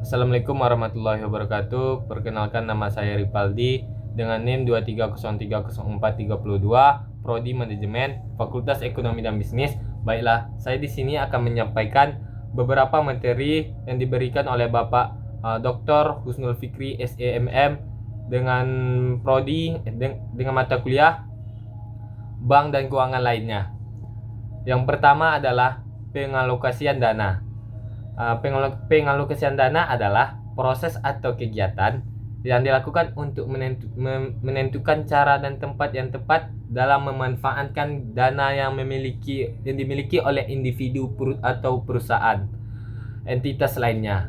Assalamualaikum warahmatullahi wabarakatuh. Perkenalkan, nama saya Ripaldi dengan NIM 23030432, Prodi Manajemen, Fakultas Ekonomi dan Bisnis. Baiklah, saya di sini akan menyampaikan beberapa materi yang diberikan oleh Bapak Dr. Husnul Fikri SEMM dengan prodi dengan mata kuliah Bank dan Keuangan lainnya. Yang pertama adalah pengalokasian dana. Pengalokasian dana adalah proses atau kegiatan yang dilakukan untuk menentukan cara dan tempat yang tepat dalam memanfaatkan dana yang dimiliki oleh individu atau perusahaan, entitas lainnya.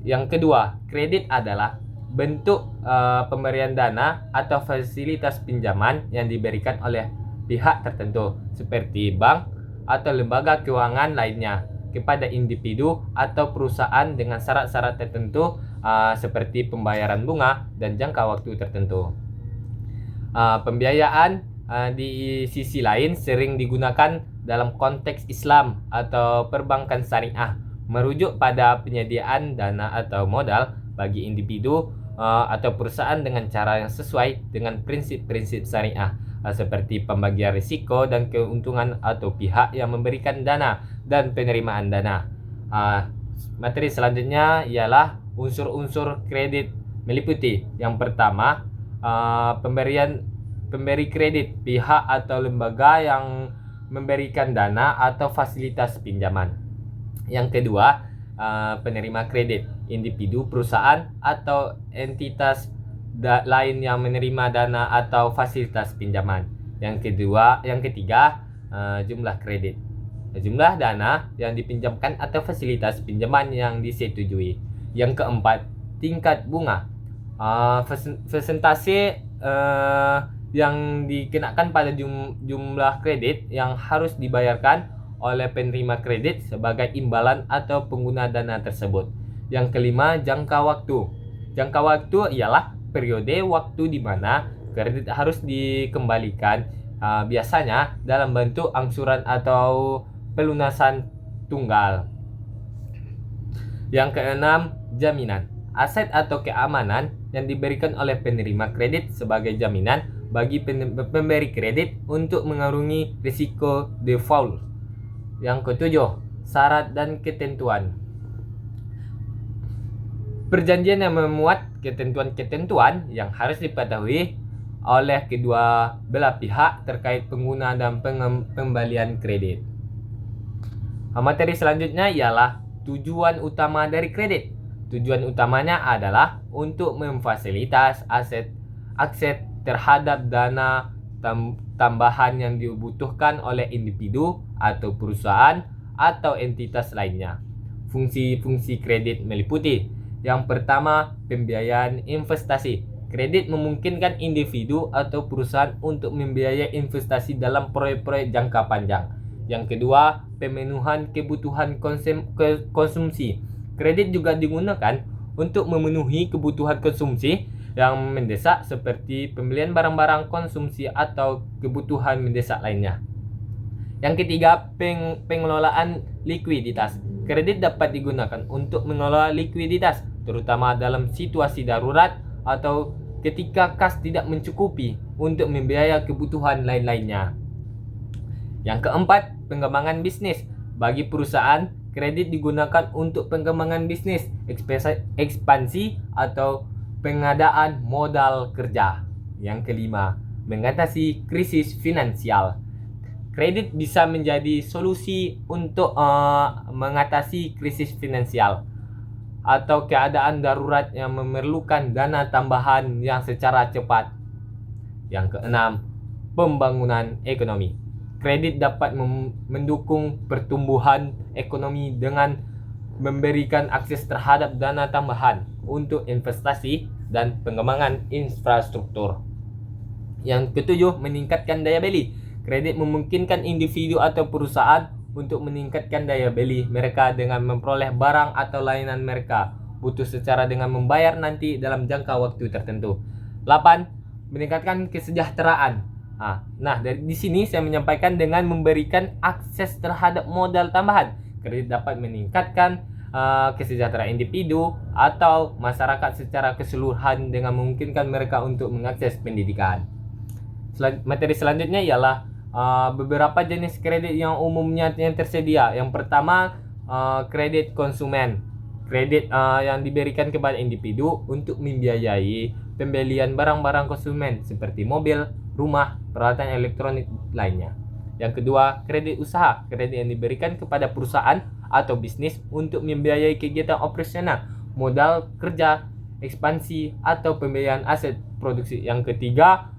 Yang kedua, kredit adalah bentuk pemberian dana atau fasilitas pinjaman yang diberikan oleh pihak tertentu seperti bank atau lembaga keuangan lainnya kepada individu atau perusahaan dengan syarat-syarat tertentu seperti pembayaran bunga dan jangka waktu tertentu. Pembiayaan di sisi lain sering digunakan dalam konteks Islam atau perbankan syariah, merujuk pada penyediaan dana atau modal bagi individu atau perusahaan dengan cara yang sesuai dengan prinsip-prinsip syariah, seperti pembagian risiko dan keuntungan atau pihak yang memberikan dana dan penerimaan dana. Materi selanjutnya ialah unsur-unsur kredit meliputi. Yang pertama, pemberi kredit, pihak atau lembaga yang memberikan dana atau fasilitas pinjaman. Yang kedua, penerima kredit, individu, perusahaan atau entitas lain yang menerima dana atau fasilitas pinjaman. Yang ketiga, jumlah kredit, jumlah dana yang dipinjamkan atau fasilitas pinjaman yang disetujui. Yang keempat, tingkat bunga, persentase yang dikenakan pada jumlah kredit yang harus dibayarkan oleh penerima kredit sebagai imbalan atau pengguna dana tersebut. Yang kelima, jangka waktu. Jangka waktu ialah periode waktu di mana kredit harus dikembalikan, biasanya dalam bentuk angsuran atau pelunasan tunggal. Yang keenam, jaminan, aset atau keamanan yang diberikan oleh penerima kredit sebagai jaminan bagi pemberi kredit untuk mengarungi risiko default. Yang ketujuh, syarat dan ketentuan. Perjanjian yang memuat ketentuan-ketentuan yang harus dipatuhi oleh kedua belah pihak terkait pengguna dan pengembalian kredit. Materi selanjutnya ialah tujuan utama dari kredit. Tujuan utamanya adalah untuk memfasilitas akses terhadap dana tambahan yang dibutuhkan oleh individu atau perusahaan atau entitas lainnya. Fungsi-fungsi kredit meliputi. Yang pertama, pembiayaan investasi. Kredit memungkinkan individu atau perusahaan untuk membiayai investasi dalam proyek-proyek jangka panjang. Yang kedua, pemenuhan kebutuhan konsumsi. Kredit juga digunakan untuk memenuhi kebutuhan konsumsi yang mendesak seperti pembelian barang-barang konsumsi atau kebutuhan mendesak lainnya. Yang ketiga, pengelolaan likuiditas. Kredit dapat digunakan untuk mengelola likuiditas, terutama dalam situasi darurat atau ketika kas tidak mencukupi untuk membiayai kebutuhan lain-lainnya. Yang keempat, pengembangan bisnis. Bagi perusahaan, kredit digunakan untuk pengembangan bisnis, ekspansi atau pengadaan modal kerja. Yang kelima, mengatasi krisis finansial. Kredit bisa menjadi solusi untuk mengatasi krisis finansial atau keadaan darurat yang memerlukan dana tambahan yang secara cepat. Yang keenam, pembangunan ekonomi. Kredit dapat mendukung pertumbuhan ekonomi dengan memberikan akses terhadap dana tambahan untuk investasi dan pengembangan infrastruktur. Yang ketujuh, meningkatkan daya beli. Kredit memungkinkan individu atau perusahaan untuk meningkatkan daya beli mereka dengan memperoleh barang atau layanan mereka butuh secara dengan membayar nanti dalam jangka waktu tertentu. 8. Meningkatkan kesejahteraan. Di sini saya menyampaikan dengan memberikan akses terhadap modal tambahan. Kredit dapat meningkatkan kesejahteraan individu atau masyarakat secara keseluruhan dengan memungkinkan mereka untuk mengakses pendidikan. Materi selanjutnya ialah beberapa jenis kredit yang umumnya yang tersedia. Yang pertama, kredit konsumen. Kredit yang diberikan kepada individu untuk membiayai pembelian barang-barang konsumen seperti mobil, rumah, peralatan elektronik lainnya. Yang kedua, kredit usaha. Kredit yang diberikan kepada perusahaan atau bisnis untuk membiayai kegiatan operasional, modal kerja, ekspansi, atau pembiayaan aset produksi. Yang ketiga,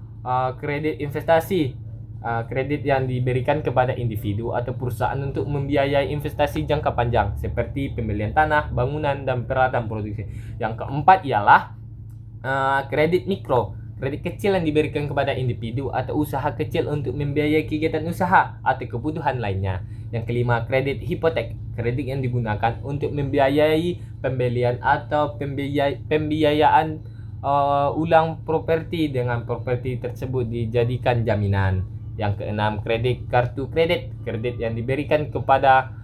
kredit investasi. Kredit yang diberikan kepada individu atau perusahaan untuk membiayai investasi jangka panjang seperti pembelian tanah, bangunan, dan peralatan produksi. Yang keempat ialah kredit mikro. Kredit kecil yang diberikan kepada individu atau usaha kecil untuk membiayai kegiatan usaha atau kebutuhan lainnya. Yang kelima, kredit hipotek. Kredit yang digunakan untuk membiayai pembelian atau pembiayaan ulang properti dengan properti tersebut dijadikan jaminan. Yang keenam, kredit kartu kredit. Kredit yang diberikan kepada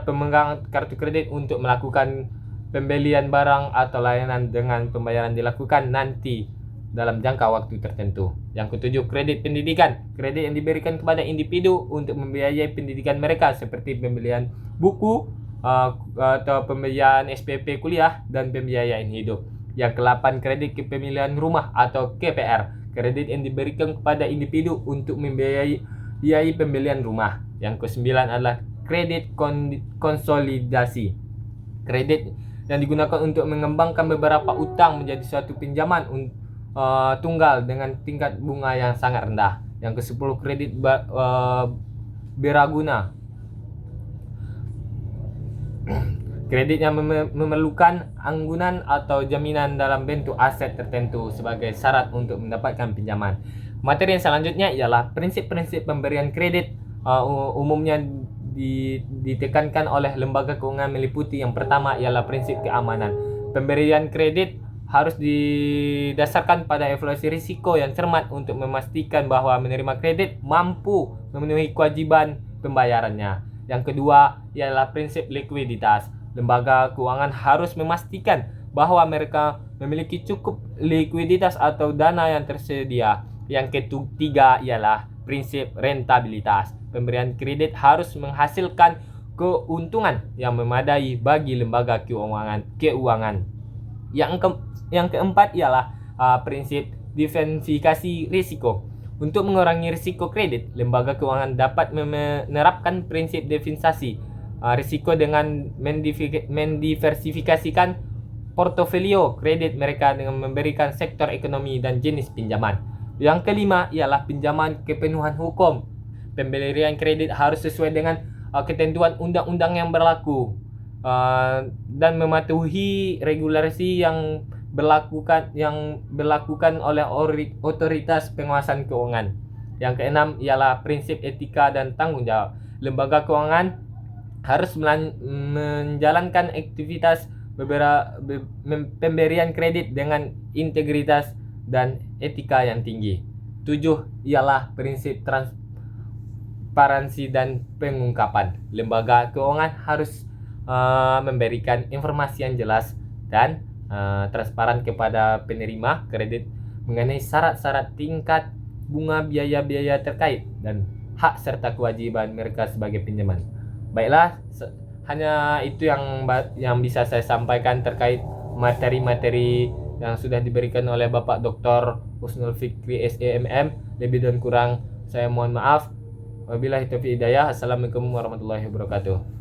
pemegang kartu kredit untuk melakukan pembelian barang atau layanan dengan pembayaran dilakukan nanti dalam jangka waktu tertentu. Yang ketujuh, kredit pendidikan. Kredit yang diberikan kepada individu untuk membiayai pendidikan mereka seperti pembelian buku atau pembiayaan SPP kuliah dan pembiayaan hidup. Yang ke-8, kredit kepemilikan rumah atau KPR. Kredit yang diberikan kepada individu untuk membiayai pembelian rumah. Yang ke-9 adalah kredit konsolidasi. Kredit yang digunakan untuk mengembangkan beberapa utang menjadi suatu pinjaman tunggal dengan tingkat bunga yang sangat rendah. Yang ke-10, kredit beraguna. Kredit yang memerlukan anggunan atau jaminan dalam bentuk aset tertentu sebagai syarat untuk mendapatkan pinjaman. Materi yang selanjutnya ialah prinsip-prinsip pemberian kredit. Umumnya ditekankan oleh lembaga keuangan meliputi yang pertama ialah prinsip keamanan. Pemberian kredit harus didasarkan pada evaluasi risiko yang cermat untuk memastikan bahwa menerima kredit mampu memenuhi kewajiban pembayarannya. Yang kedua ialah prinsip likuiditas. Lembaga keuangan harus memastikan bahwa mereka memiliki cukup likuiditas atau dana yang tersedia. Yang ketiga ialah prinsip rentabilitas. Pemberian kredit harus menghasilkan keuntungan yang memadai bagi lembaga keuangan. Yang keempat ialah prinsip diversifikasi risiko. Untuk mengurangi risiko kredit, lembaga keuangan dapat menerapkan prinsip diversifikasi risiko dengan mendiversifikasikan portofolio kredit mereka dengan memberikan sektor ekonomi dan jenis pinjaman. Yang kelima ialah pinjaman kepenuhan hukum. Pemberian kredit harus sesuai dengan ketentuan undang-undang yang berlaku dan mematuhi regulasi yang berlakukan oleh otoritas pengawasan keuangan. Yang keenam ialah prinsip etika dan tanggung jawab. Lembaga keuangan harus menjalankan aktivitas pemberian kredit dengan integritas dan etika yang tinggi. 7 ialah prinsip transparansi dan pengungkapan. Lembaga keuangan harus memberikan informasi yang jelas dan transparan kepada penerima kredit mengenai syarat-syarat tingkat bunga biaya-biaya terkait dan hak serta kewajiban mereka sebagai pinjaman. Baiklah, hanya itu yang bisa saya sampaikan terkait materi-materi yang sudah diberikan oleh Bapak Dr. Husnul Fikri SEMM. Lebih dan kurang saya mohon maaf. Wabillahi taufiq hidayah. Assalamualaikum warahmatullahi wabarakatuh.